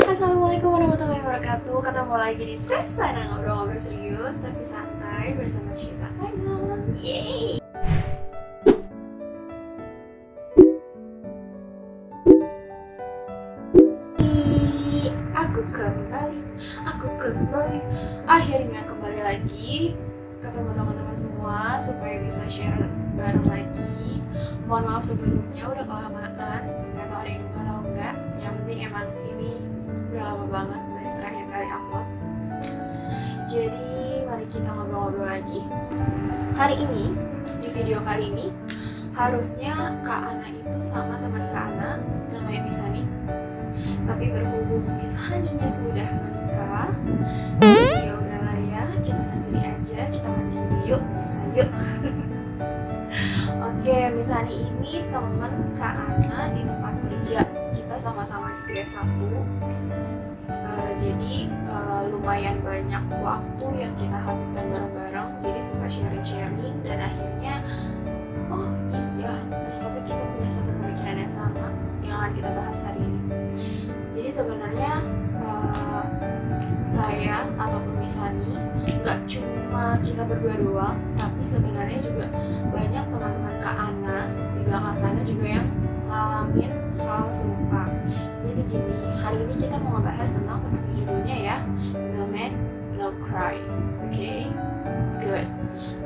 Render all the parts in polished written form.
Assalamualaikum warahmatullahi wabarakatuh. Ketemu lagi di Sesana Ngobrol-Ngobrol Serius tapi Santai bersama Cerita Ana. Yeay! Aku kembali. Akhirnya kembali lagi ketemu teman-teman semua supaya bisa share bareng lagi. Mohon maaf sebelumnya udah kelamaan, nggak tahu ada yang nunggu atau enggak. Yang penting emang ini udah lama banget dari terakhir kali upload. Jadi mari kita ngobrol-ngobrol lagi. Hari ini, di video kali ini, harusnya Kak Ana itu sama teman Kak Ana namanya Misani. Tapi berhubung Misaninya sudah menikah, jadi ya udahlah ya, kita sendiri aja, kita mandiri yuk, bisa yuk. Oke, Misani ini teman Kak Ana di tempat kerja. Kita sama-sama di grade 1. Jadi lumayan banyak waktu yang kita habiskan bareng-bareng. Jadi suka sharing-sharing dan akhirnya oh iya, ternyata kita punya satu pemikiran yang sama yang akan kita bahas hari ini. Jadi sebenarnya saya ataupun Misani nggak cuma kita berdua doang, tapi sebenarnya juga banyak teman-teman Kak Ana di belakang sana juga yang ngalamin hal serupa. Jadi gini, hari ini kita mau ngebahas tentang seperti judulnya ya, No Man No Cry. Oke, good.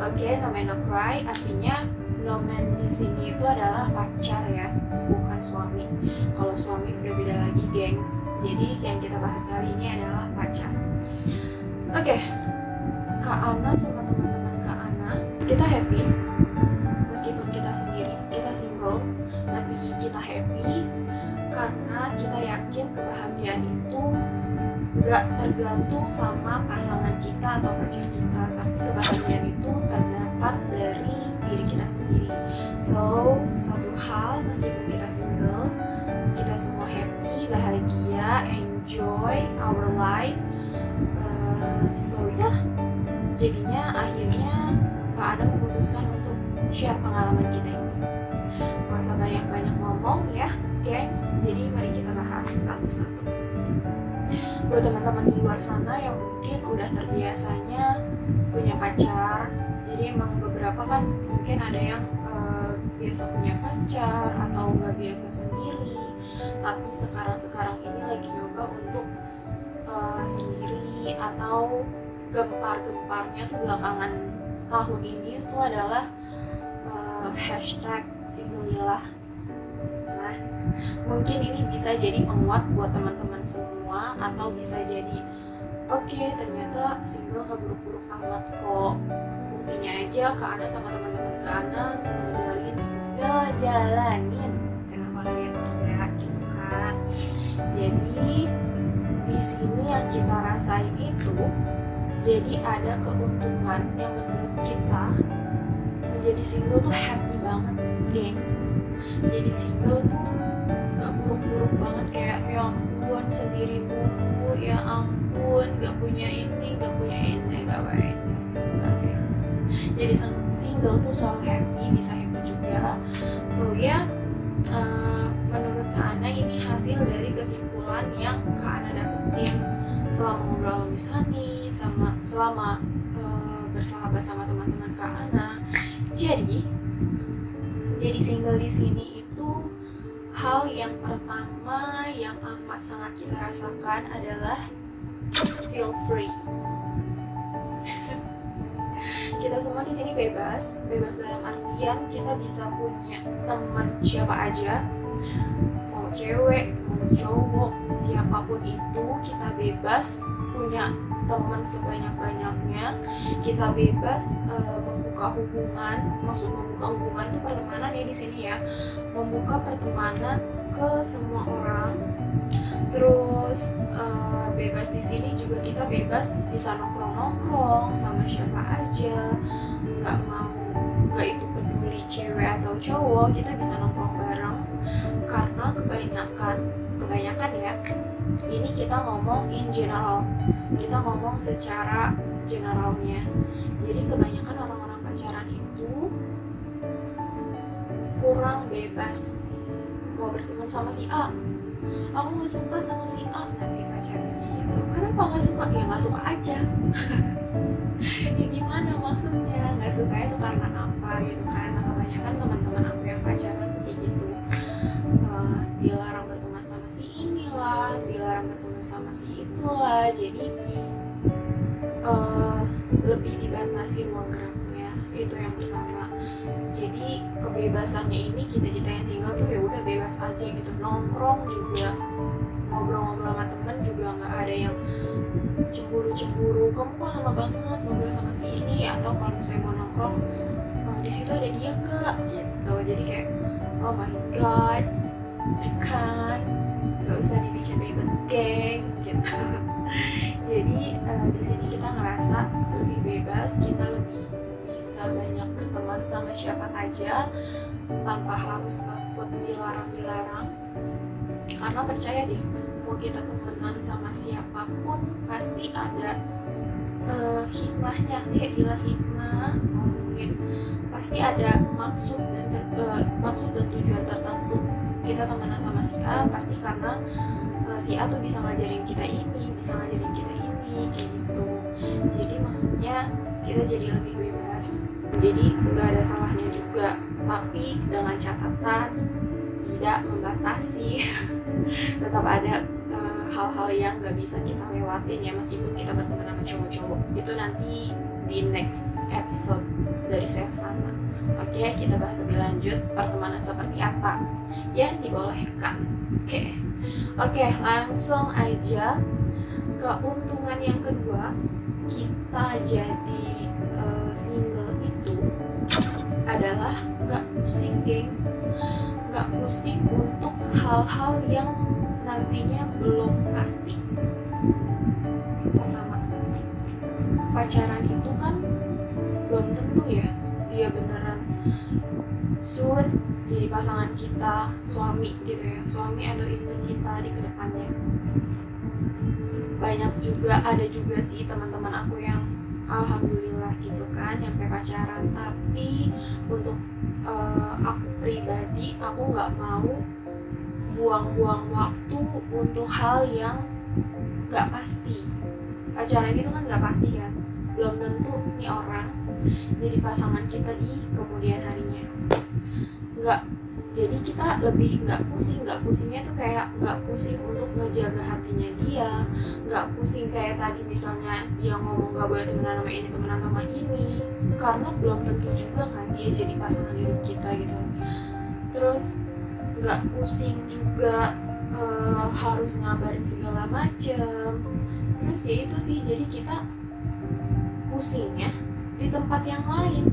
Oke, No Man No Cry artinya no man di sini itu adalah pacar ya, bukan suami. Kalau suami udah beda lagi, gengs. Jadi yang kita bahas kali ini adalah pacar. Oke, Kak Ana sama teman-teman Kak Ana, kita happy. Meskipun kita sendiri, kita single, tapi kita happy karena kita yakin kebahagiaan itu gak tergantung sama pasangan kita atau pacar kita, tapi kebahagiaan itu terdapat dari diri kita sendiri. So, satu hal, meskipun kita single, kita semua happy, bahagia, enjoy our life. So ya, jadinya akhirnya Kak Ana memutuskan untuk share pengalaman kita ini. Gak usah banyak-banyak ngomong ya, gengs. Jadi mari kita bahas satu-satu. Buat teman-teman di luar sana yang mungkin udah terbiasanya punya pacar, jadi emang beberapa kan mungkin ada yang biasa punya pacar atau nggak biasa sendiri, tapi sekarang ini lagi nyoba untuk sendiri, atau gempar-gemparnya tuh belakangan tahun ini itu adalah hashtag singleilah. Nah, mungkin ini bisa jadi penguat buat teman-teman semua, atau bisa jadi oke, ternyata single gak buruk-buruk amat kok. Buktinya aja Kak Ana sama teman-teman Kak Ana bisa ngejalanin. Kenapa kalian enggak gitu kan? Jadi di sini yang kita rasain itu, jadi ada keuntungan yang menurut kita menjadi single tuh happy banget, gengs. Jadi single tuh gak buruk-buruk banget kayak ya ampun sendiri mulu, ya ampun gak punya ini, gak punya ini, gak baik. Gak, gengs. Jadi single tuh selalu happy, bisa happy juga. So ya, menurut Kak Ana ini hasil dari kesimpulan yang Kak Ana dapetin selama ngobrol sama Misani, selama bersahabat sama teman-teman Kak Ana. Jadi single di sini itu hal yang pertama yang amat sangat kita rasakan adalah feel free. Kita semua di sini bebas dalam artian kita bisa punya teman siapa aja, mau cewek, mau cowok, siapapun itu kita bebas punya teman sebanyak-banyaknya. Kita bebas membuka hubungan, maksud membuka hubungan itu pertemanan ya di sini ya, membuka pertemanan ke semua orang. Terus bebas di sini juga kita bebas bisa nongkrong sama siapa aja, nggak itu peduli cewek atau cowok, kita bisa nongkrong bareng. Karena kebanyakan ya, ini kita ngomong in general, kita ngomong secara generalnya. Jadi kebanyakan orang-orang pacaran itu kurang bebas mau berteman sama si A, aku nggak suka sama si A, nanti pacarnya gitu. Kenapa nggak suka? Ya nggak suka aja. Ya gimana maksudnya nggak suka itu karena apa gitu kan. Nah kebanyakan teman-teman aku yang pacaran tuh kayak gitu, dilarang berteman sama si inilah, dilarang berteman sama si itulah, jadi lebih dibatasi ruang geraknya, itu yang pertama. Jadi kebebasannya ini kita yang single tuh ya udah bebas aja gitu, nongkrong juga, ngobrol-ngobrol sama temen juga nggak ada yang cemburu, kamu kok lama banget ngobrol sama si ini, atau kalau misalnya mau nongkrong di situ ada dia nggak gitu. Jadi kayak oh my god, ya kan, nggak usah dibikin ribet gengs gitu. Jadi di sini kita ngerasa lebih bebas, kita lebih bisa banyak berteman sama siapa aja tanpa harus takut dilarang. Karena percaya deh, mau kita temenan sama siapapun pasti ada hikmahnya. Ya ilah hikmah ngomongin, pasti ada maksud dan tujuan tertentu. Kita temenan sama si A pasti karena si A tuh bisa ngajarin kita ini, bisa ngajarin kita ini, kayak gitu. Jadi maksudnya kita jadi lebih bebas, jadi nggak ada salahnya juga, tapi dengan catatan tidak membatasi. Tetap ada hal-hal yang nggak bisa kita lewatin ya, meskipun kita berteman sama cowok-cowok. Itu nanti di next episode dari Safe Sana. Oke, kita bahas lebih lanjut pertemanan seperti apa yang dibolehkan. Oke, langsung aja keuntungan yang kedua kita jadi single itu adalah nggak pusing gengs, nggak pusing untuk hal-hal yang nantinya belum pasti. Pertama, pacaran itu kan belum tentu ya dia beneran soon jadi pasangan kita, suami gitu ya, suami atau istri kita di kedepannya. Ada juga sih teman-teman aku yang alhamdulillah gitu kan nyampe pacaran, tapi untuk aku pribadi, aku nggak mau buang-buang waktu untuk hal yang nggak pasti. Pacaran itu kan nggak pasti kan, belum tentu nih orang jadi pasangan kita di kemudian harinya. Jadi kita lebih nggak pusingnya tuh kayak nggak pusing untuk ngejaga hatinya dia, nggak pusing kayak tadi misalnya dia ngomong nggak boleh temenan sama ini, karena belum tentu juga kan dia jadi pasangan hidup kita gitu. Terus nggak pusing juga harus ngabarin segala macem. Terus ya itu sih, jadi kita pusingnya di tempat yang lain.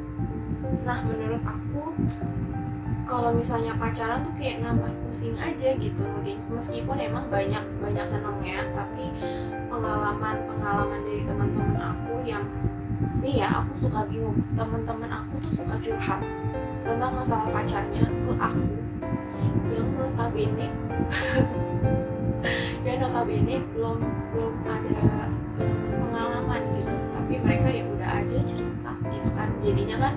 Nah menurut aku kalau misalnya pacaran tuh kayak nambah pusing aja gitu loh gengs. Meskipun emang banyak senangnya, tapi pengalaman dari teman-teman aku yang nih ya, aku suka bingung, teman-teman aku tuh suka curhat tentang masalah pacarnya ke aku yang notabene belum ada pengalaman gitu, tapi mereka ya udah aja cerita gitu kan. Jadinya kan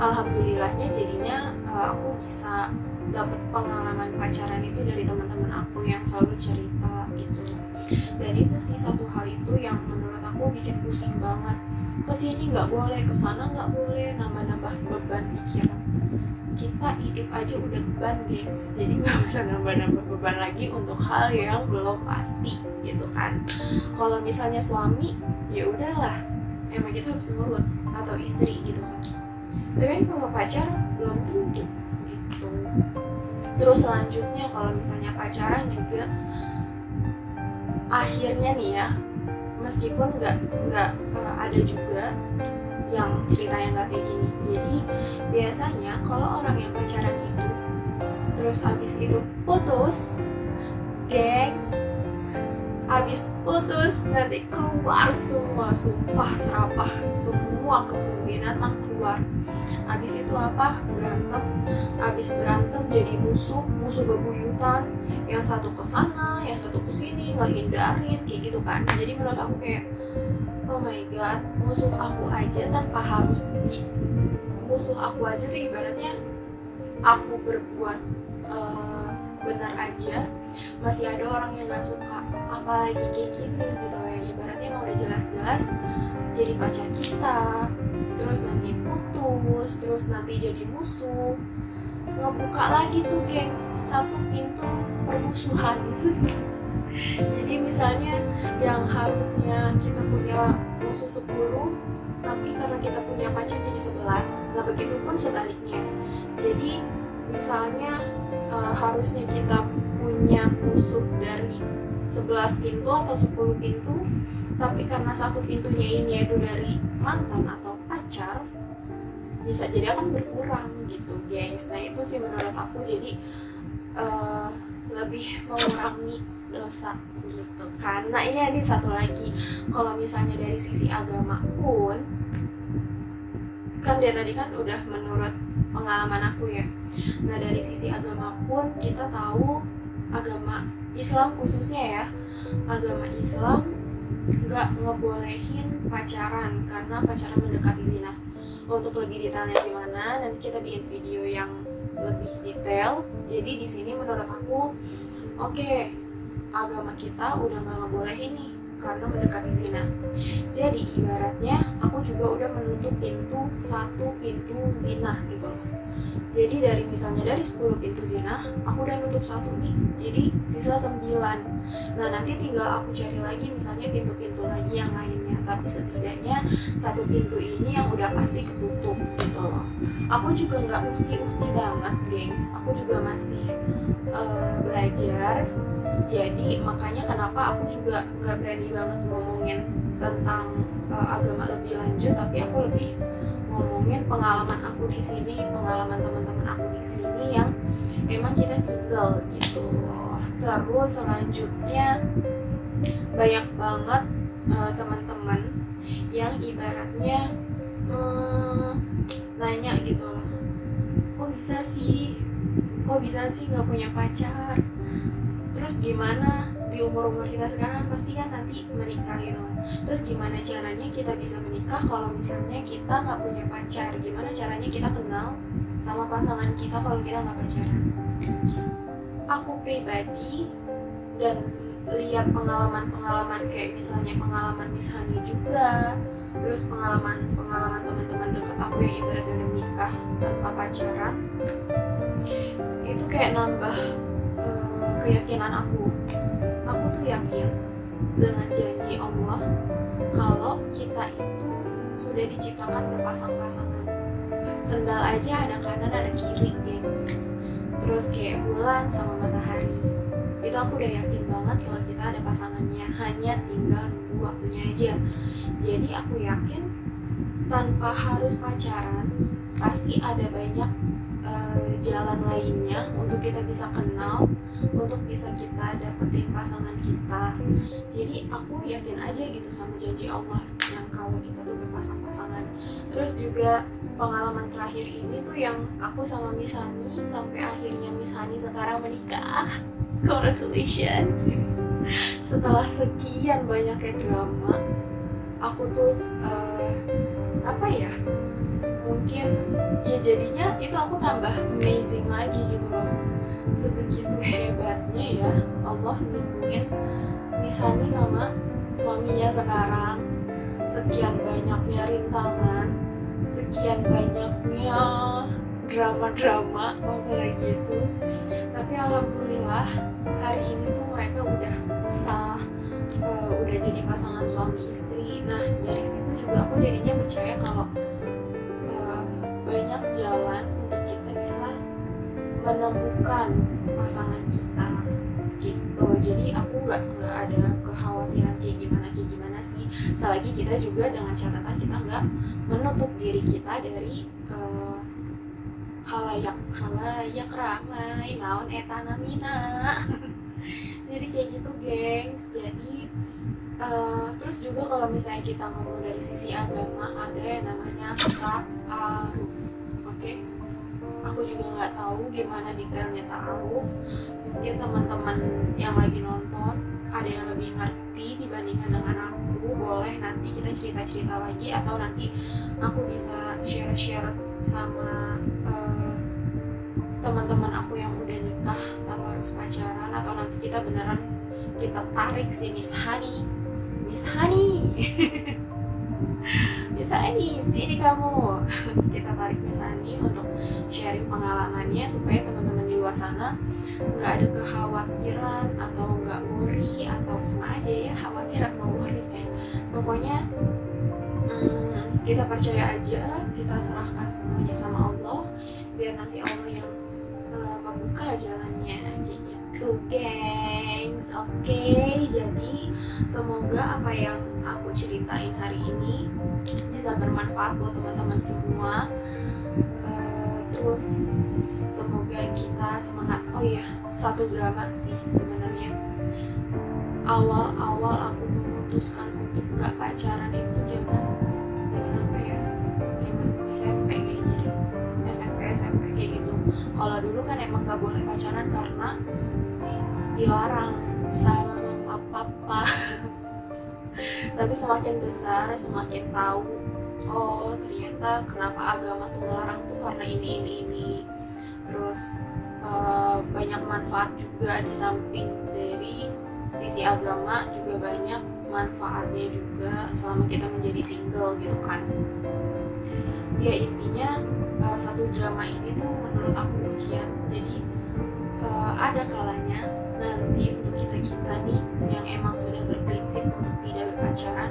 alhamdulillahnya jadinya aku bisa dapet pengalaman pacaran itu dari teman-teman aku yang selalu cerita gitu. Dan itu sih satu hal itu yang menurut aku bikin pusing banget. Kesini nggak boleh, kesana nggak boleh, nambah beban pikiran. Kita hidup aja udah beban gengs, jadi nggak usah nambah beban lagi untuk hal yang belum pasti gitu kan. Kalau misalnya suami ya udahlah, emang kita harus nurut, atau istri gitu kan. Tapi kalau pacar belum tentu gitu. Terus selanjutnya kalau misalnya pacaran juga akhirnya nih ya, meskipun nggak ada juga yang ceritanya nggak kayak gini. Jadi biasanya kalau orang yang pacaran itu terus abis itu putus, gengs, abis putus nanti keluar semua, sumpah serapah, semua kebun binatang keluar. Abis itu apa? Berantem. Abis berantem jadi musuh bebuyutan, yang satu kesana, yang satu kesini, ngehindarin kayak gitu kan. Jadi menurut aku kayak oh my god, musuh aku aja tuh ibaratnya aku berbuat benar aja masih ada orang yang nggak suka, apalagi kayak gini gitu ya, ibaratnya emang udah jelas-jelas jadi pacar kita, terus nanti putus, terus nanti jadi musuh, ngebuka lagi tuh gengs satu pintu permusuhan. Jadi misalnya yang harusnya kita punya musuh 10, tapi karena kita punya pacar jadi 11. Nah begitu pun sebaliknya. Jadi misalnya harusnya kita punya musuh dari 11 pintu atau 10 pintu, tapi karena satu pintunya ini yaitu dari mantan atau pacar, bisa jadi akan berkurang gitu guys. Nah itu sih menurut aku jadi lebih mengurangi dosa gitu. Karena ya ini satu lagi, kalau misalnya dari sisi agama pun, kan dia tadi kan udah menurut pengalaman aku ya. Nah dari sisi agama pun kita tahu agama Islam khususnya ya, agama Islam nggak ngebolehin pacaran karena pacaran mendekati zina. Untuk lebih detailnya gimana nanti kita bikin video yang lebih detail. Jadi di sini menurut aku oke, agama kita udah nggak ngebolehin nih karena mendekati zina. Jadi ibaratnya aku juga udah menutup satu pintu zina gitu loh. Jadi dari misalnya dari 10 pintu zina, aku udah nutup satu nih, jadi sisa 9. Nah nanti tinggal aku cari lagi misalnya pintu-pintu lagi yang lainnya. Tapi setidaknya satu pintu ini yang udah pasti ketutup gitu loh. Aku juga nggak uhti-uhti banget gengs, aku juga masih belajar. Jadi makanya kenapa aku juga nggak berani banget ngomongin tentang agama lebih lanjut, tapi aku lebih ngomongin pengalaman aku di sini, pengalaman teman-teman aku di sini yang emang kita single gitu loh. Terus selanjutnya banyak banget teman-teman yang ibaratnya nanya gitu loh, kok bisa sih nggak punya pacar, terus gimana di umur kita sekarang pasti kan nanti menikah gitu kan. Terus gimana caranya kita bisa menikah kalau misalnya kita nggak punya pacar, gimana caranya kita kenal sama pasangan kita kalau kita nggak pacaran. Aku pribadi dan lihat pengalaman kayak misalnya pengalaman Miss Hani juga, terus pengalaman teman-teman dekat aku yang ibaratnya udah menikah tanpa pacaran, itu kayak nambah keyakinan aku tuh yakin dengan janji Allah kalau kita itu sudah diciptakan berpasang-pasangan. Sendal aja ada kanan ada kiri gengs. Terus kayak bulan sama matahari, itu aku udah yakin banget kalau kita ada pasangannya, hanya tinggal nunggu waktunya aja. Jadi aku yakin tanpa harus pacaran pasti ada banyak jalan lainnya untuk kita bisa kenal, untuk bisa kita dapetin pasangan kita. Jadi aku yakin aja gitu sama janji Allah yang kalau kita tuh berpasang-pasangan. Terus juga pengalaman terakhir ini tuh yang aku sama Miss Hani, sampai akhirnya Miss Hani sekarang menikah. Congratulations. Setelah sekian banyaknya drama, aku tuh mungkin ya jadinya itu aku tambah amazing lagi gitu loh. Sebegitu hebatnya ya Allah nemuin Miss Hani sama suaminya sekarang. Sekian banyaknya rintangan, sekian banyaknya drama-drama waktu lagi itu, tapi alhamdulillah hari ini tuh mereka udah sah, udah jadi pasangan suami istri. Nah dari situ juga aku jadinya percaya kalau banyak jalan untuk kita bisa menemukan pasangan kita gitu. Jadi aku nggak ada kekhawatiran kayak gimana sih, selagi kita juga dengan catatan kita nggak menutup diri kita dari halayak ramai naon etanamina. Jadi kayak gitu gengs. Jadi terus juga kalau misalnya kita ngomong dari sisi agama, ada yang namanya ta'aruf. Oke? Aku juga nggak tahu gimana detailnya ta'aruf. Mungkin teman-teman yang lagi nonton ada yang lebih ngerti dibandingkan dengan aku, boleh nanti kita cerita-cerita lagi, atau nanti aku bisa share-share sama teman-teman aku yang udah nikah tanpa harus pacaran atau nanti kita beneran kita tarik si Miss Honey Miss Honey sini kamu kita tarik Miss Honey untuk sharing pengalamannya supaya teman-teman di luar sana nggak ada kekhawatiran atau nggak worry atau sama aja ya khawatir atau worry pokoknya kita percaya aja, kita serahkan semuanya sama Allah biar nanti Allah yang membuka jalannya kayak gitu gengs. Oke, jadi semoga apa yang aku ceritain hari ini bisa bermanfaat buat teman-teman semua. Terus semoga kita semangat. Oh iya, satu drama sih sebenarnya. Awal-awal aku memutuskan untuk gak pacaran itu zaman apa ya? Zaman SMP kayaknya deh. SMP kayak gitu. Kalau dulu kan emang gak boleh pacaran karena dilarang sama mama papa. Tapi semakin besar semakin tahu, oh ternyata kenapa agama tuh melarang tuh karena ini. Terus banyak manfaat juga di samping dari sisi agama juga banyak manfaatnya juga selama kita menjadi single gitu kan. Ya intinya satu drama ini tuh menurut aku ujian. Jadi ada kalanya nanti untuk kita nih yang emang sudah berprinsip untuk tidak berpacaran,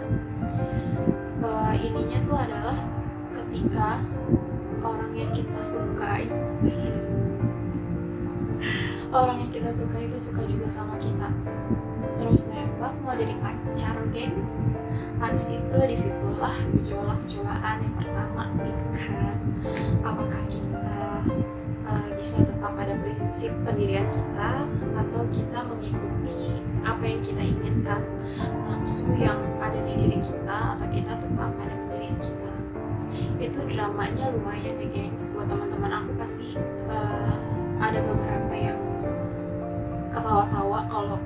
ininya tuh adalah ketika orang yang kita sukai orang yang kita suka itu suka juga sama kita, terus nembak mau jadi pacar gengs. Habis itu disitulah gejolak cobaan yang pertama gitu kan, apakah kita bisa tetap pada prinsip pendirian kita atau kita mengikuti apa yang kita inginkan, nafsu yang ada di diri kita, atau kita tetap pada pendirian kita. Itu dramanya lumayan ya gengs. Buat teman-teman aku pasti ada beberapa yang ketawa-tawa kalau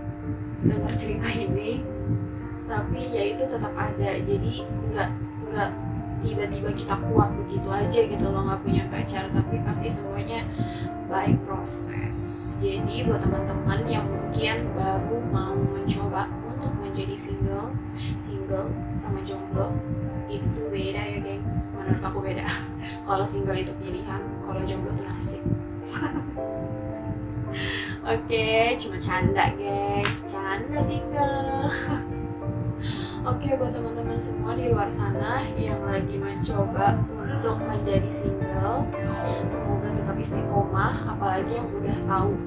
dengar cerita ini, tapi ya itu tetap ada. Jadi nggak tiba-tiba kita kuat begitu aja gitu loh, nggak punya pacar, tapi pasti semuanya by proses. Jadi buat teman-teman yang mungkin baru mau mencoba untuk menjadi single sama jomblo, itu beda ya gengs, menurut aku beda. Kalau single itu pilihan, kalau jomblo itu nasib. Oke, cuma canda gengs, canda single. Oke, buat teman-teman semua di luar sana yang lagi mencoba untuk menjadi single, semoga tetap istiqomah. Apalagi yang udah tahu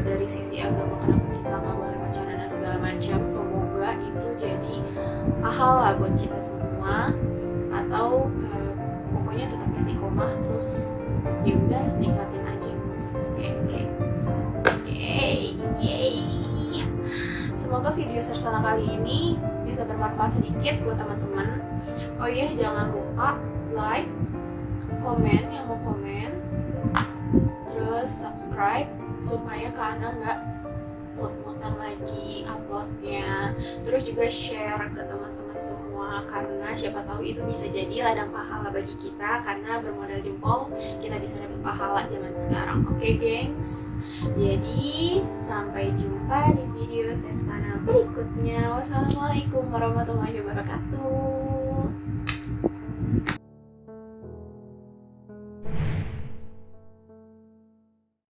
dari sisi agama kenapa kita nggak boleh pacaran dan segala macam, semoga itu jadi pahala buat kita semua. Atau pokoknya tetap istiqomah, terus ya udah nikmatin aja prosesnya guys. Oke, yay. Semoga video Sersana kali ini bisa bermanfaat sedikit buat teman-teman. Oh iya, jangan lupa like, komen yang mau komen, terus subscribe supaya Kak Ana nggak mut-mutan lagi uploadnya. Terus juga share ke teman-teman semua, karena siapa tahu itu bisa jadi ladang pahala bagi kita, karena bermodal jempol kita bisa dapat pahala zaman sekarang. Oke gengs, jadi sampai jumpa di video Sersana berikutnya. Wassalamualaikum warahmatullahi wabarakatuh.